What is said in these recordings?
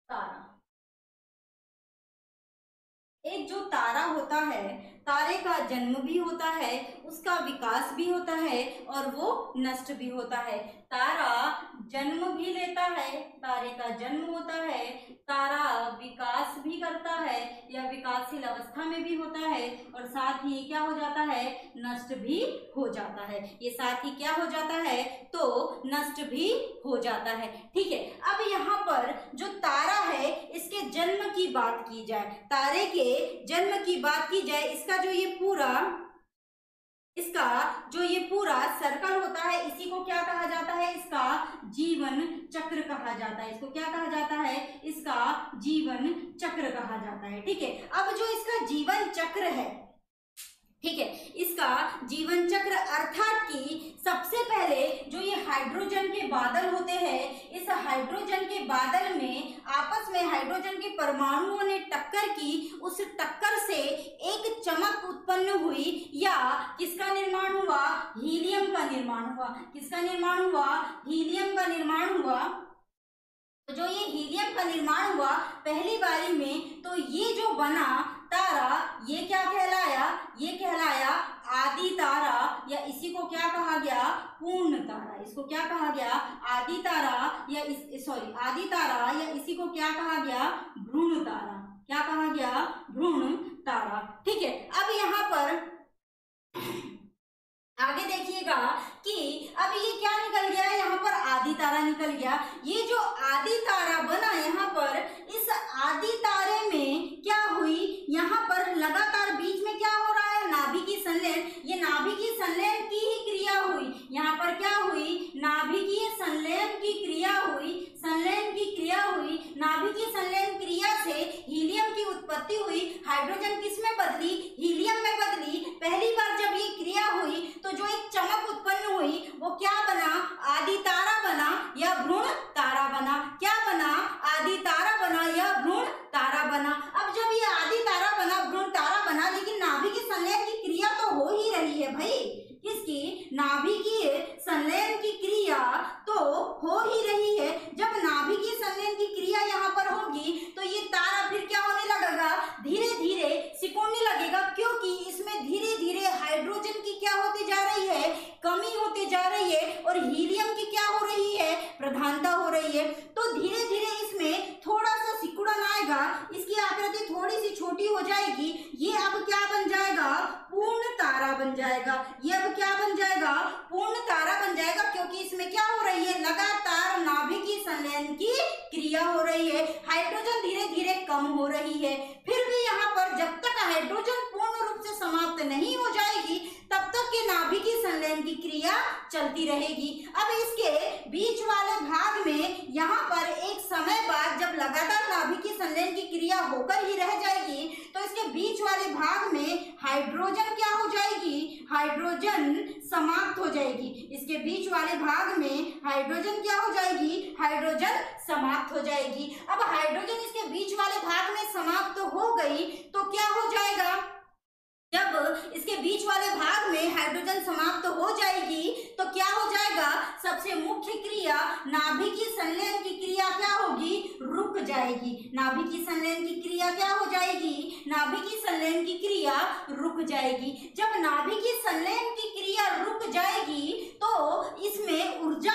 तारा। एक जो तारा होता है, तारे का जन्म भी होता है, उसका विकास भी होता है और वो नष्ट भी होता है। तारा जन्म भी लेता है, तारे का जन्म होता है, तारा विकास भी करता है या विकासशील अवस्था में भी होता है और साथ ही क्या हो जाता है, नष्ट भी हो जाता है। ये साथ ही क्या हो जाता है, तो नष्ट भी हो जाता है। ठीक है, अब यहाँ पर जो तारा है इसके जन्म की बात की जाए, तारे के जन्म की बात की जाए, इसका जो ये पूरा सर्कल होता है, इसी को क्या कहा जाता है, इसका जीवन चक्र कहा जाता है। इसको क्या कहा जाता है, इसका जीवन चक्र कहा जाता है। ठीक है, अब जो इसका जीवन चक्र है, ठीक है, इसका जीवन चक्र अर्थात कि सबसे पहले जो ये हाइड्रोजन के बादल होते हैं, इस हाइड्रोजन के बादल में आपस में हाइड्रोजन के परमाणुओं ने टक्कर की, उस टक्कर से एक चमक उत्पन्न हुई या किसका निर्माण हुआ, हीलियम का निर्माण हुआ। किसका निर्माण हुआ, हीलियम का निर्माण हुआ। तो जो ये हीलियम का निर्माण हुआ पहली बारी में, तो ये जो बना तारा, ये क्या कहलाया, ये कहलाया आदि तारा या इसी को क्या कहा गया, पूर्ण तारा। इसको क्या कहा गया, आदि तारा या आदि तारा या इसी को क्या कहा गया, भ्रूण तारा। क्या कहा गया, भ्रूण तारा। ठीक है, अब यहाँ पर आगे देखिएगा कि अब ये क्या निकल गया, यहाँ पर आदि तारा निकल गया। ये जो आदि तारा बना यहाँ पर, इस आदि तारे में क्या हुई, यहाँ पर लगातार बीच में क्या हो रहा है, नाभिकीय संलयन। ये नाभिकीय संलयन की ही क्रिया हुई, यहाँ पर क्या हुई, नाभिकीय संलयन की क्रिया हुई, संलयन की क्रिया हुई। नाभिकीय संलयन क्रिया से हीलियम की उत्पत्ति हुई, हाइड्रोजन किस में बदली, हीलियम में बदली। पहली बार जब ये क्रिया हुई तो जो एक चमक उत्पन्न हुई वो क्या बना, आदि तारा बना या भ्रूण तारा बना। क्या बना, आदि तारा बना या भ्रूण तारा बना। अब जब ये आदि तारा बना, भ्रूण तारा बना, लेकिन नाभिकीय संलयन की क्रिया तो हो ही रही है भाई, किसकी, नाभिकीय संलयन की क्रिया तो हो ही रही है। जब नाभिकीय संलयन की क्रिया यहाँ पर होगी तो ये तारा फिर क्या होने लगेगा, धीरे धीरे सिकुड़ने लगेगा, क्योंकि इसमें धीरे धीरे हाइड्रोजन की क्या होती जा रही है, कमी होती जा रही है और हीलियम की क्या हो रही है, प्रधानता हो रही है। तो धीरे धीरे इसमें थोड़ा सा सिकुड़न आएगा, इसकी आकृति थोड़ी सी छोटी हो जाएगी। ये अब क्या बन जाएगा, पूर्ण तारा बन जाएगा। ये अब क्या बन जाएगा, पूर्ण तारा बन जाएगा, क्योंकि इसमें क्या हो रही है, लगातार नाभिकीय संलयन की क्रिया हो रही है, हाइड्रोजन धीरे धीरे कम हो रही है। फिर भी यहाँ पर जब तक हाइड्रोजन पूर्ण रूप से समाप्त नहीं हो जाएगी तब तक के नाभिकीय संलयन की क्रिया चलती रहेगी। अब इसके बीच वाले भाग में यहाँ पर एक समय बाद जब लगातार नाभिकीय संलयन की क्रिया होकर ही रह जाएगी तो इसके बीच वाले भाग में हाइड्रोजन क्या हो जाएगी, हाइड्रोजन समाप्त हो जाएगी। इसके बीच वाले भाग में हाइड्रोजन क्या हो जाएगी, हाइड्रोजन समाप्त हो जाएगी। अब हाइड्रोजन इसके बीच वाले भाग में समाप्त हो गई तो क्या हो जाएगा, जब इसके बीच वाले भाग में हाइड्रोजन समाप्त हो जाएगी तो क्या हो जाएगा, सबसे मुख्य क्रिया नाभिकीय संलयन की क्रिया क्या होगी, रुक जाएगी। नाभिकीय संलयन की क्रिया क्या हो जाएगी, नाभिकीय संलयन की क्रिया रुक जाएगी। जब नाभिकीय संलयन की क्रिया रुक जाएगी तो इसमें ऊर्जा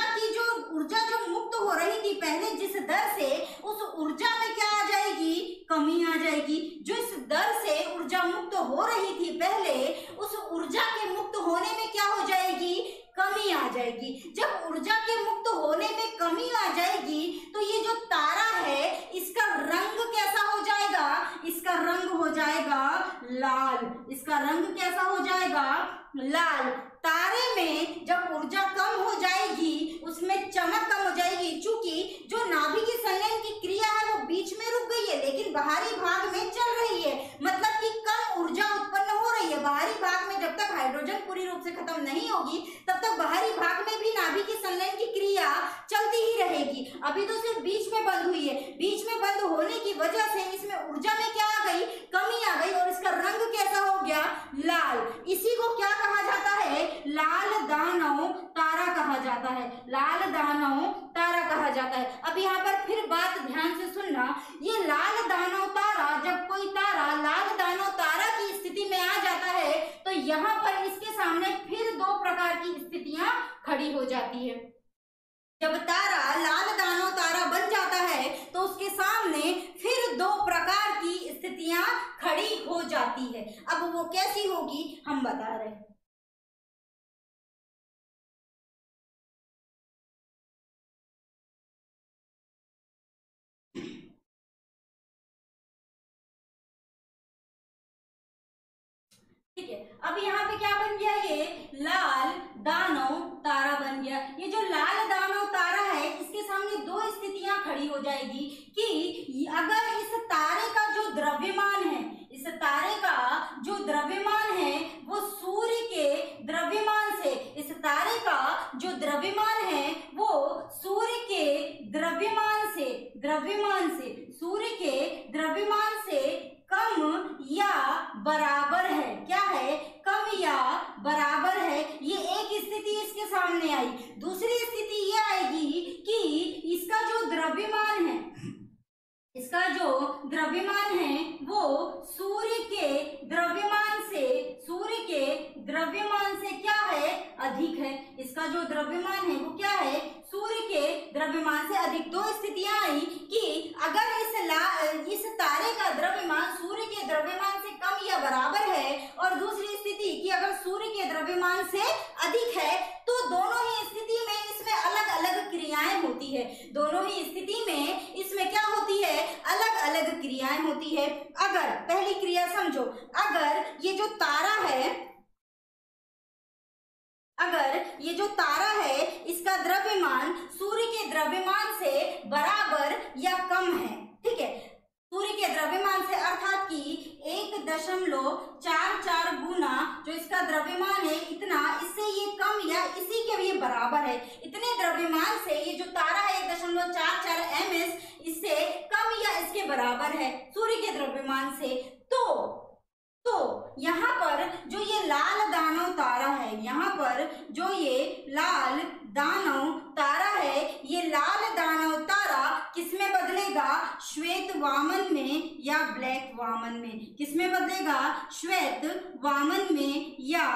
जो मुक्त हो रही थी पहले जिस दर से, उस ऊर्जा में क्या आ जाएगी, कमी आ जाएगी। जिस दर से ऊर्जा मुक्त हो रही थी पहले, उस ऊर्जा के मुक्त होने में क्या हो जाएगी, कमी आ जाएगी। जब ऊर्जा के मुक्त होने में कमी आ जाएगी तो ये जो तारा है इसका रंग कैसा हो जाएगा, इसका रंग हो जाएगा लाल। इसका रंग कैसा हो जाएगा, लाल। तारे में जब ऊर्जा कम हो जाएगी उसमें चमक कम हो जाएगी, चूंकि जो नाभिकीय संलयन की क्रिया है वो बीच में रुक गई है लेकिन बाहरी भाग में चल रही है, मतलब कि कम ऊर्जा उत्पन्न हो रही है। बाहरी भाग में जब तक हाइड्रोजन पूरी रूप से खत्म नहीं होगी तब तक बाहरी भाग में भी नाभिकीय संलयन की क्रिया चलती ही रहेगी। अभी तो सिर्फ बीच में बंद हुई है, बीच में बंद होने की वजह से इसमें ऊर्जा में क्या आ गई, कमी आ गई और इसका रंग कैसा हो गया, लाल। इसी को क्या कहा जाता है, लाल दानव तारा कहा जाता है। लाल दानव तारा कहा जाता है। अब यहाँ पर फिर बात ध्यान से सुनना, यहाँ पर इसके सामने फिर दो प्रकार की स्थितियां खड़ी हो जाती है। जब तारा लाल दानव तारा बन जाता है तो उसके सामने फिर दो प्रकार की स्थितियां खड़ी हो जाती है। अब वो कैसी होगी हम बता रहे हैं। ठीक है, अब यहाँ पे क्या बन गया, ये लाल दानव तारा बन गया। ये जो लाल दानव तारा है इसके सामने दो स्थितियां खड़ी हो जाएगी कि अगर इस तारे का जो द्रव्यमान है, इस तारे का जो द्रव्यमान है वो सूर्य के द्रव्यमान से, इस तारे का जो द्रव्यमान है वो सूर्य के द्रव्यमान से सूर्य के द्रव्यमान से कम या बराबर है। क्या है, कम या बराबर है। ये एक स्थिति इसके सामने आई। दूसरी स्थिति ये आएगी कि इसका जो द्रव्यमान है, इसका जो द्रव्यमान है वो सूर्य के द्रव्यमान से क्या है, अधिक है। इसका जो द्रव्यमान है वो क्या है, सूर्य के द्रव्यमान से अधिक। दो स्थितियां आई कि अगर इस तारे का द्रव्यमान सूर्य के द्रव्यमान से कम या बराबर है, और दूसरी स्थिति कि अगर सूर्य के द्रव्यमान से अधिक है, तो दोनों ही स्थिति में इसमें अलग अलग क्रियाएं होती है। दोनों ही स्थिति में इसमें क्या होती है, अलग अलग क्रियाएं होती है। अगर पहली क्रिया समझो, अगर ये जो तारा है, अगर ये जो तारा है इसका द्रव्यमान सूर्य के द्रव्यमान से बराबर या कम है, ठीक है, सूर्य के द्रव्यमान से, अर्थात कि 1.44 गुना जो इसका द्रव्यमान है इतना, इससे ये कम या इसी के भी बराबर है, इतने द्रव्यमान से ये जो तारा है 1.44 ms इससे कम या इसके बराबर है सूर्य के द्रव्यमान से, तो यहाँ पर जो ये लाल दानव तारा है, यहाँ पर जो ये लाल दानव तारा है, ये लाल दानव तारा किसमें बदलेगा, श्वेत वामन में या ब्लैक वामन में। किसमें बदलेगा, श्वेत वामन में या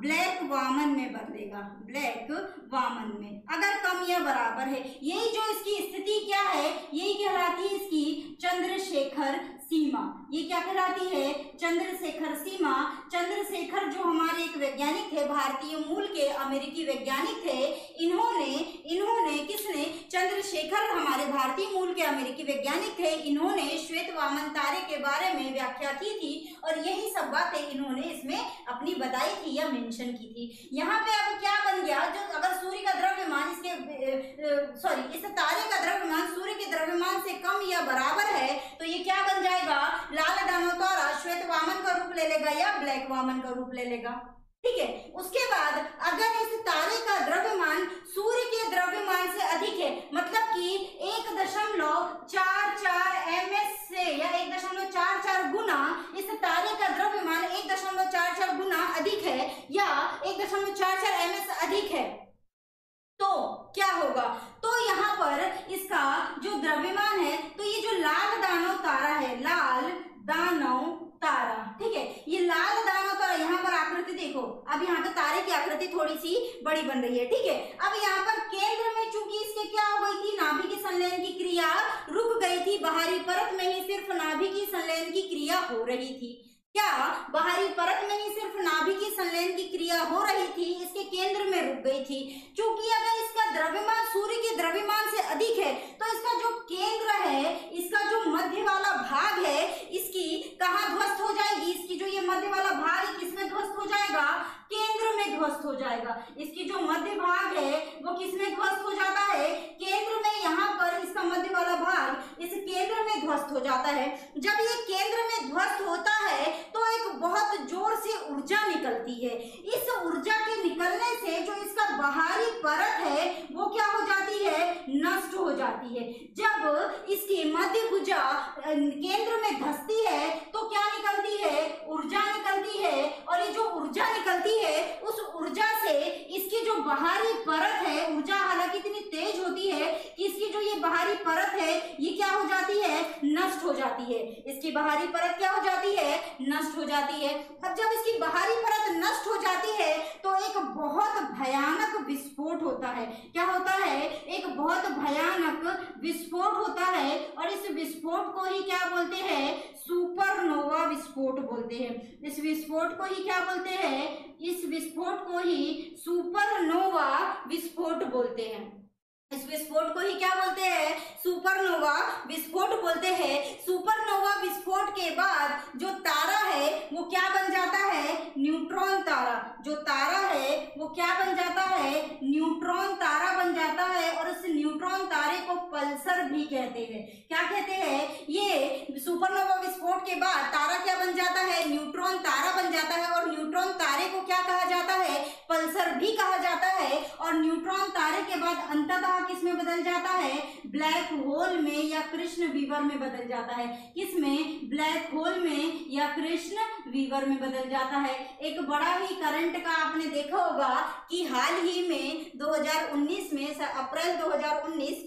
ब्लैक वामन में बदलेगा, ब्लैक वामन में, अगर कम या बराबर है। यही जो इसकी स्थिति क्या है, यही कहलाती है इसकी चंद्रशेखर सीमा। ये क्या कहलाती है, चंद्रशेखर सीमा। चंद्रशेखर जो हमारे एक वैज्ञानिक थे, भारतीय मूल के अमेरिकी वैज्ञानिक थे, इन्होंने किसने, चंद्रशेखर हमारे भारतीय मूल के अमेरिकी वैज्ञानिक थे, इन्होंने श्वेत वामन तारे के बारे में व्याख्या की थी और यही सब बातें इन्होंने इसमें अपनी बताई थी या मेंशन की थी। यहाँ पे अब क्या बन गया, जो अगर सूर्य का द्रव्यमान इस तारे का द्रव्यमान सूर्य के द्रव्यमान से कम या बराबर है, तो ये क्या बन जाएगा, लाल दानव तारा श्वेत वामन का रूप ले लेगा या ब्लैक वामन का रूप ले लेगा। ठीक है, उसके बाद अगर इस तारे का द्रव्यमान सूर्य के द्रव्यमान से अधिक है, मतलब कि 1.44 ms से या 1.44 गुना इस तारे का द्रव्यमान 1.44 गुना अधिक है या 1.44 ms अधिक है, तो क्या होगा, तो यहाँ पर इसका जो द्रव्यमान है, तो ये जो लाल दानव तारा है, लाल दानव तारा, ठीक है, ये लाल दानव तारा, यहाँ पर आकृति देखो, अब यहाँ पे तारे की आकृति थोड़ी सी बड़ी बन रही है, ठीक है। अब यहाँ पर केंद्र में चूंकि इसके क्या हो गई थी, नाभि की संलयन की क्रिया रुक गई थी, बाहरी परत में ही सिर्फ नाभि की संलयन की क्रिया हो रही थी। क्या बाहरी परत में ही सिर्फ नाभि की संलयन की क्रिया हो रही थी, इसके केंद्र में रुक गई थी। क्योंकि अगर इसका द्रव्यमान सूर्य के द्रव्यमान से अधिक है, तो इसका जो केंद्र है, इसका जो मध्य वाला भाग है, इसकी कहाँ ध्वस्त हो जाएगी, इसकी जो ये मध्य वाला भाग है किसमें ध्वस्त हो जाएगा, केंद्र में ध्वस्त हो जाएगा। इसकी जो मध्य भाग है वो किसमें ध्वस्त हो जाता है, केंद्र में। यहाँ पर इसका मध्य वाला भाग इस केंद्र में ध्वस्त हो जाता है। जब ये केंद्र में ध्वस्त होता है तो एक बहुत जोर से ऊर्जा निकलती है। इस ऊर्जा के निकलने से जो इसका बाहरी परत है वो क्या हो जाती है, नष्ट हो जाती है। जब इसकी मध्य भुजा केंद्र में धंसती है तो क्या निकलती है, ऊर्जा निकलती है। और ये जो ऊर्जा निकलती है उस ऊर्जा से इसकी जो बाहरी परत है, ऊर्जा हालांकि इतनी तेज होती है कि इसकी जो ये बाहरी परत है ये क्या हो जाती है, नष्ट हो जाती है, इसकी बाहरी परत क्या हो जाती है, नष्ट हो जाती है। अब जब इसकी बाहरी परत नष्ट हो जाती है तो एक बहुत भयानक विस्फोट होता है। क्या होता है, एक बहुत भयानक विस्फोट होता है और इस विस्फोट को ही क्या बोलते हैं, सुपरनोवा विस्फोट बोलते हैं। इस विस्फोट को ही क्या बोलते हैं, इस विस्फोट को ही सुपरनोवा विस्फोट बोलते हैं। इस विस्फोट को ही क्या बोलते हैं, सुपरनोवा विस्फोट बोलते हैं। सुपरनोवा विस्फोट के बाद जो तारा है वो क्या बन जाता है, न्यूट्रॉन तारा। जो तारा है वो क्या बन जाता है, न्यूट्रॉन तारा बन जाता है और उस न्यूट्रॉन तारे को पल्सर भी कहते हैं। क्या कहते हैं, ये सुपरनोवा विस्फोट के बाद तारा क्या बन जाता है, न्यूट्रॉन तारा बन जाता है और न्यूट्रॉन तारे को क्या कहा जाता है, पल्सर भी कहा जाता है। और न्यूट्रॉन तारे के बाद अंततः किसमें बदल जाता है, ब्लैक होल में या कृष्ण विवर में बदल जाता है। किसमें, ब्लैक होल में या कृष्ण विवर में बदल जाता है। एक बड़ा ही करंट का आपने देखा होगा कि हाल ही में 2019 में अप्रैल 2019,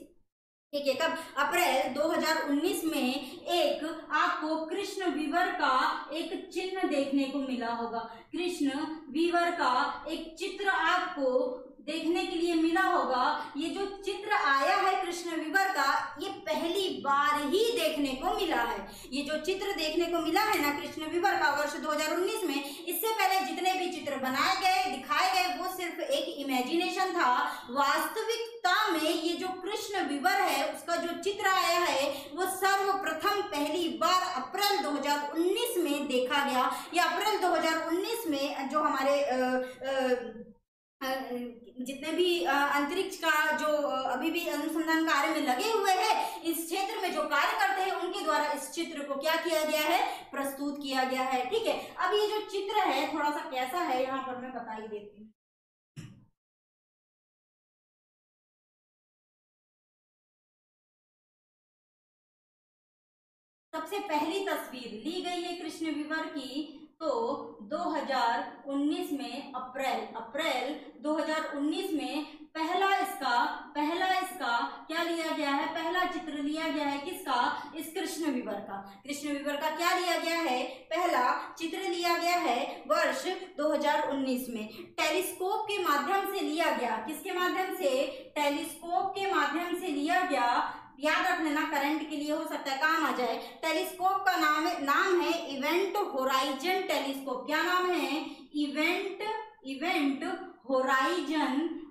ठीक है, कब, अप्रैल 2019 में एक आपको कृष्ण विवर का एक चिन्ह देखने को मिला होगा। कृष्ण विवर का एक चित्र आपको देखने के लिए मिला होगा। ये जो चित्र आया है कृष्ण विवर का, ये पहली बार ही देखने को मिला है। ये जो चित्र देखने को मिला है ना कृष्ण विवर का वर्ष 2019 में, इससे पहले जितने भी चित्र बनाए गए, दिखाए गए, वो सिर्फ एक इमेजिनेशन था। वास्तविकता में ये जो कृष्ण विवर है उसका जो चित्र आया है वो सर्वप्रथम पहली बार अप्रैल 2019 में देखा गया। या अप्रैल 2019 में जो हमारे जितने भी अंतरिक्ष का जो अभी भी अनुसंधान कार्य में लगे हुए हैं, इस क्षेत्र में जो कार्य करते हैं, उनके द्वारा इस चित्र को क्या किया गया है, प्रस्तुत किया गया है। ठीक है, अब ये जो चित्र है थोड़ा सा कैसा है यहाँ पर मैं बता ही देती हूँ। सबसे पहली तस्वीर ली गई है कृष्ण विवर की तो 2019 में अप्रैल 2019 में पहला इसका क्या लिया गया है, पहला चित्र लिया गया है किसका, इस कृष्ण विवर का। कृष्ण विवर का क्या लिया गया है, पहला चित्र लिया गया है वर्ष 2019 में। टेलीस्कोप के माध्यम से लिया गया। किसके माध्यम से, टेलीस्कोप के माध्यम से लिया गया। याद रख लेना, करंट के लिए हो सकता है काम आ जाए। टेलीस्कोप का नाम है इवेंट होराइजन टेलीस्कोप। क्या नाम है, इवेंट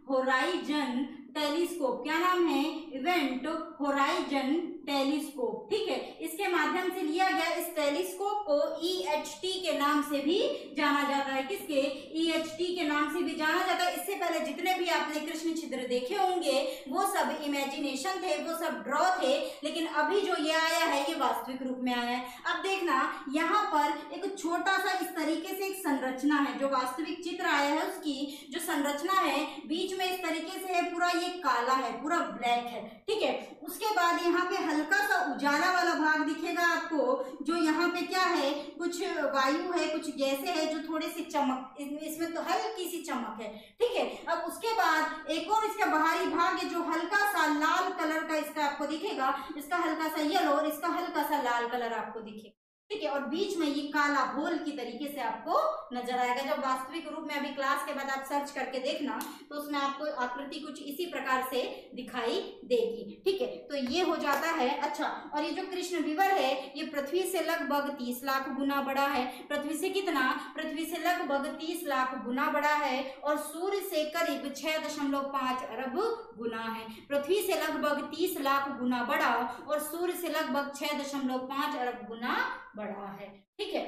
होराइजन टेलीस्कोप। क्या नाम है, इवेंट होराइजन टेलीस्कोप। ठीक है, इसके माध्यम से लिया गया। इस टेलीस्कोप को EHT के नाम से भी जाना जाता है। किसके, EHT के नाम से भी जाना जाता है। इससे पहले जितने भी आपने कृष्ण चित्र देखे होंगे वो सब इमेजिनेशन थे, वो सब ड्रॉ थे, लेकिन अभी जो ये आया है ये वास्तविक रूप में आया है। अब देखना, यहाँ पर एक छोटा सा इस तरीके से एक संरचना है। जो वास्तविक चित्र आया है उसकी जो संरचना है बीच में इस तरीके से है, पूरा ये काला है, पूरा ब्लैक है। ठीक है, उसके बाद यहाँ पे हल्का सा उजाला वाला भाग दिखेगा आपको, जो यहाँ पे क्या है, कुछ वायु है, कुछ गैसें है जो थोड़ी सी चमक, इसमें तो हल्की सी चमक है। ठीक है, अब उसके बाद एक और इसका बाहरी भाग है जो हल्का सा लाल कलर का इसका आपको दिखेगा। इसका हल्का सा येलो और इसका हल्का सा लाल कलर आपको दिखेगा। ठीक है, और बीच में ये काला होल की तरीके से आपको नजर आएगा। जब वास्तविक रूप में अभी क्लास के बाद आप सर्च करके देखना तो उसमें आपको आकृति कुछ इसी प्रकार से दिखाई देगी। ठीक है, तो ये हो जाता है। अच्छा, और ये जो कृष्ण विवर है ये पृथ्वी से लगभग 30 लाख गुना बड़ा है। पृथ्वी से कितना, पृथ्वी से लगभग 30 लाख गुना बड़ा है और सूर्य से करीब 6.5 अरब गुना है। पृथ्वी से लगभग 30 लाख गुना बड़ा और सूर्य से लगभग 6.5 अरब गुना बड़ा है। ठीक है,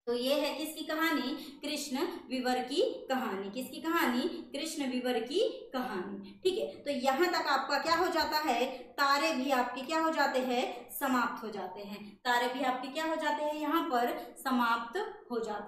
तो ये है किसकी कहानी, कृष्ण विवर की कहानी। किसकी कहानी, कृष्ण विवर की कहानी। ठीक है, तो यहाँ तक आपका क्या हो जाता है, तारे भी आपके क्या हो जाते हैं, समाप्त हो जाते हैं। तारे भी आपके क्या हो जाते हैं, यहाँ पर समाप्त हो जाते हैं।